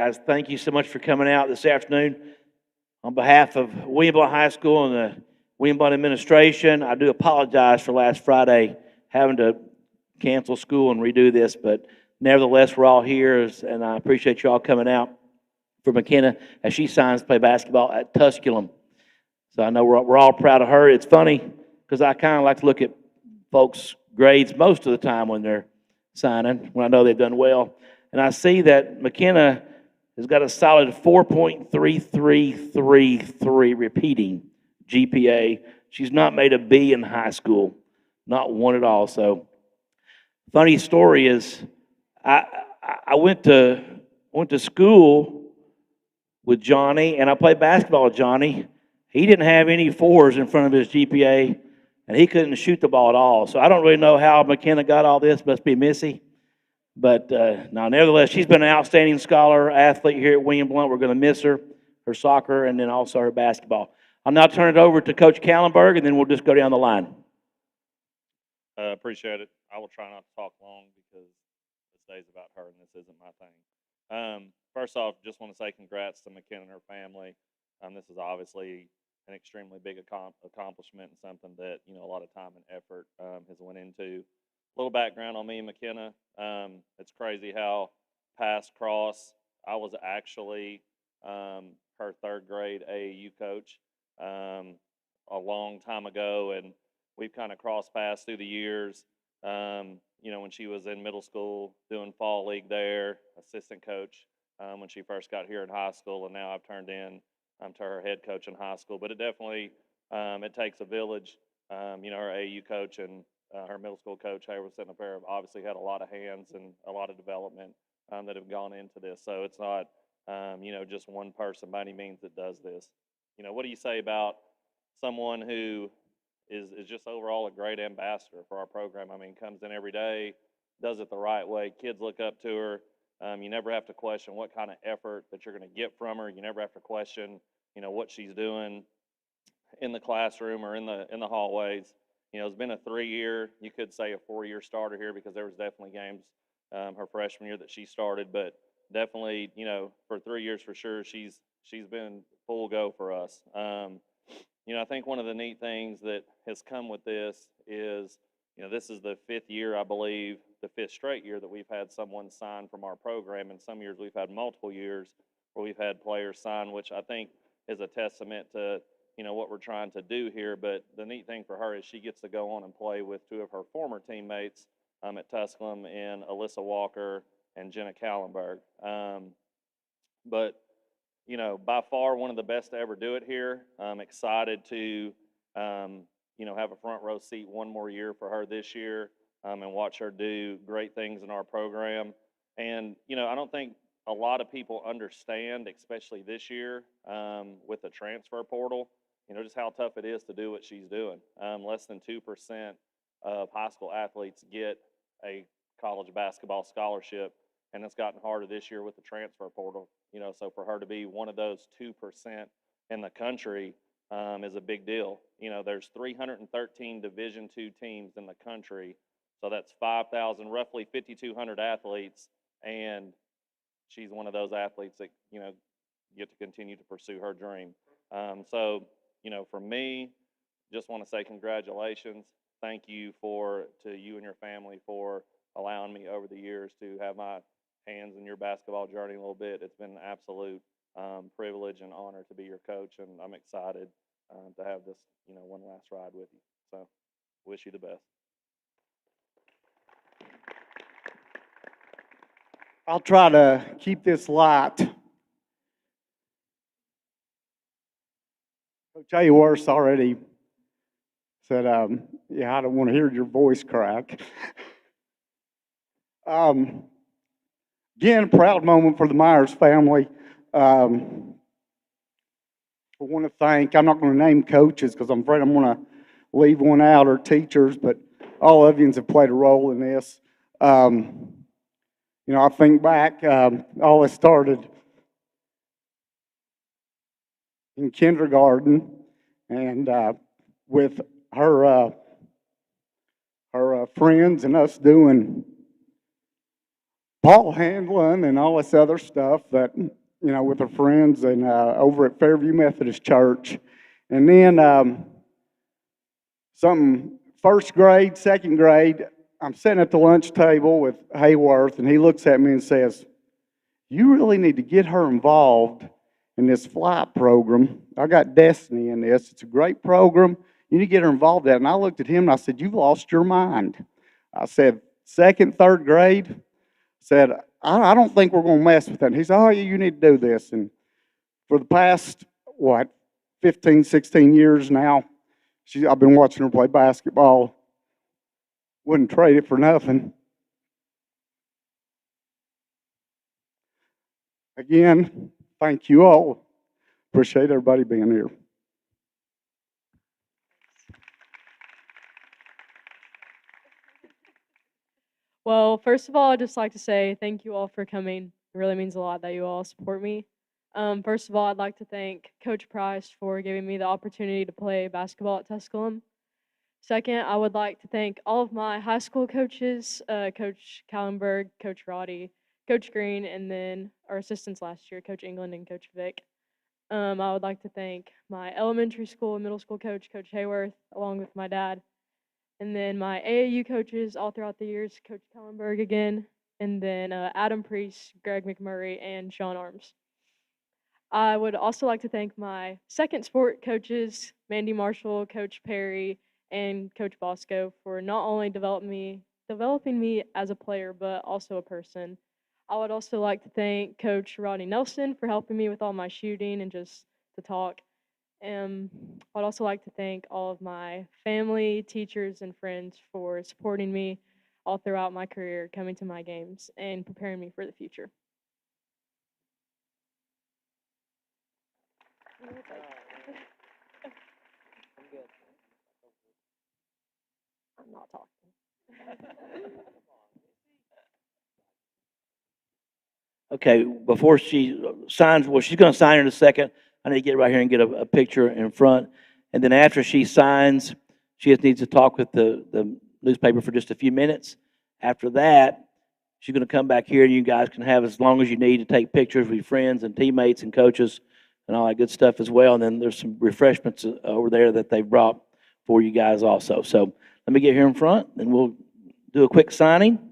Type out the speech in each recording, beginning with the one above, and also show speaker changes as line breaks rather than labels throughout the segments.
guys. Thank you so much for coming out this afternoon. On behalf of William Blount High School and the William Blount administration, I do apologize for last Friday having to cancel school and redo this, but nevertheless, we're all here, and I appreciate you all coming out for McKenna as she signs to play basketball at Tusculum. So I know we're all proud of her. It's funny because I kind of like to look at folks' grades most of the time when they're signing, when I know they've done well. And I see that McKenna has got a solid 4.3333 repeating GPA. She's not made a B in high school, not one at all. So, funny story is, I went to school with Johnny, and I played basketball with Johnny. He didn't have any fours in front of his GPA, and he couldn't shoot the ball at all. So I don't really know how McKenna got all this. Must be Missy. But no, nevertheless, she's been an outstanding scholar, athlete here at William Blount. We're going to miss her soccer, and then also her basketball. I'll now turn it over to Coach Kallenberg, and then we'll just go down the line.
Appreciate it. I will try not to talk long because this day's about her, and this isn't my thing. First off, just want to say congrats to McKenna and her family. This is obviously an extremely big accomplishment and something that a lot of time and effort has went into. A little background on me and McKenna. It's crazy how past cross. I was actually her third grade AAU coach a long time ago, and we've kind of crossed paths through the years. When she was in middle school, doing fall league there, assistant coach when she first got here in high school, and now I've turned in to her head coach in high school. But it definitely it takes a village. Her AAU coach and her middle school coach, Hayward, sitting up there, obviously had a lot of hands and a lot of development that have gone into this. So it's not, just one person by any means that does this. What do you say about someone who is just overall a great ambassador for our program? I mean, comes in every day, does it the right way. Kids look up to her. You never have to question what kind of effort that you're going to get from her. You never have to question, what she's doing in the classroom or in the hallways. It's been a 3-year, you could say a 4-year starter here because there was definitely games her freshman year that she started, but definitely, for 3 years for sure, she's been full go for us. I think one of the neat things that has come with this is, this is the 5th year, I believe, the 5th straight year that we've had someone sign from our program, and some years we've had multiple years where we've had players sign, which I think is a testament to what we're trying to do here. But the neat thing for her is she gets to go on and play with 2 of her former teammates at Tusculum in Alyssa Walker and Jenna Kallenberg. But by far one of the best to ever do it here. I'm excited to have a front row seat one more year for her this year and watch her do great things in our program. And I don't think a lot of people understand, especially this year with the transfer portal, just how tough it is to do what she's doing. Less than 2% of high school athletes get a college basketball scholarship, and it's gotten harder this year with the transfer portal. So for her to be one of those 2% in the country is a big deal. There's 313 Division II teams in the country, so that's 5,000, roughly 5,200 athletes, and she's one of those athletes that get to continue to pursue her dream. So for me, just want to say congratulations. Thank you to you and your family for allowing me over the years to have my hands in your basketball journey a little bit. It's been an absolute privilege and honor to be your coach, and I'm excited to have this one last ride with you. So wish you the best.
I'll try to keep this light. Coach Ayworth already said, yeah, I don't want to hear your voice crack. Again, proud moment for the Myers family. I want to thank, I'm not going to name coaches because I'm afraid I'm going to leave one out, or teachers, but all of you have played a role in this. I think back, all this started in kindergarten, and with her friends and us doing ball handling and all this other stuff that, with her friends and over at Fairview Methodist Church. And then something first grade, second grade, I'm sitting at the lunch table with Hayworth, and he looks at me and says, "You really need to get her involved in this flight program. I got Destiny in this. It's a great program. You need to get her involved in it." And I looked at him and I said, "You've lost your mind." I said, second, third grade, I said, I don't think we're going to mess with that. And he said, "Oh, yeah, you need to do this." And for the past, 15, 16 years now, I've been watching her play basketball. Wouldn't trade it for nothing. Again, thank you all. Appreciate everybody being here.
Well, first of all, I'd just like to say thank you all for coming. It really means a lot that you all support me. First of all, I'd like to thank Coach Price for giving me the opportunity to play basketball at Tusculum. Second, I would like to thank all of my high school coaches, Coach Callenberg, Coach Roddy, Coach Green, and then our assistants last year, Coach England and Coach Vick. I would like to thank my elementary school and middle school coach, Coach Hayworth, along with my dad. And then my AAU coaches all throughout the years, Coach Kellenberg again, and then Adam Priest, Greg McMurray, and Sean Arms. I would also like to thank my second sport coaches, Mandy Marshall, Coach Perry, and Coach Bosco, for not only developing me as a player, but also a person. I would also like to thank Coach Rodney Nelson for helping me with all my shooting and just to talk. I'd also like to thank all of my family, teachers, and friends for supporting me all throughout my career, coming to my games, and preparing me for the future. I'm not talking.
Okay, before she signs, well, she's going to sign in a second. I need to get right here and get a picture in front. And then after she signs, she just needs to talk with the newspaper for just a few minutes. After that, she's going to come back here, and you guys can have as long as you need to take pictures with your friends and teammates and coaches and all that good stuff as well. And then there's some refreshments over there that they brought for you guys also. So let me get here in front, and we'll do a quick signing.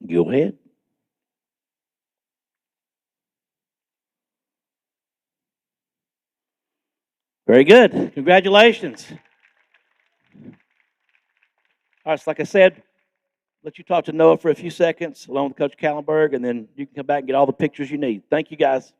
Go ahead. Very good. Congratulations. All right, so like I said, let you talk to Noah for a few seconds along with Coach Callenberg, and then you can come back and get all the pictures you need. Thank you, guys.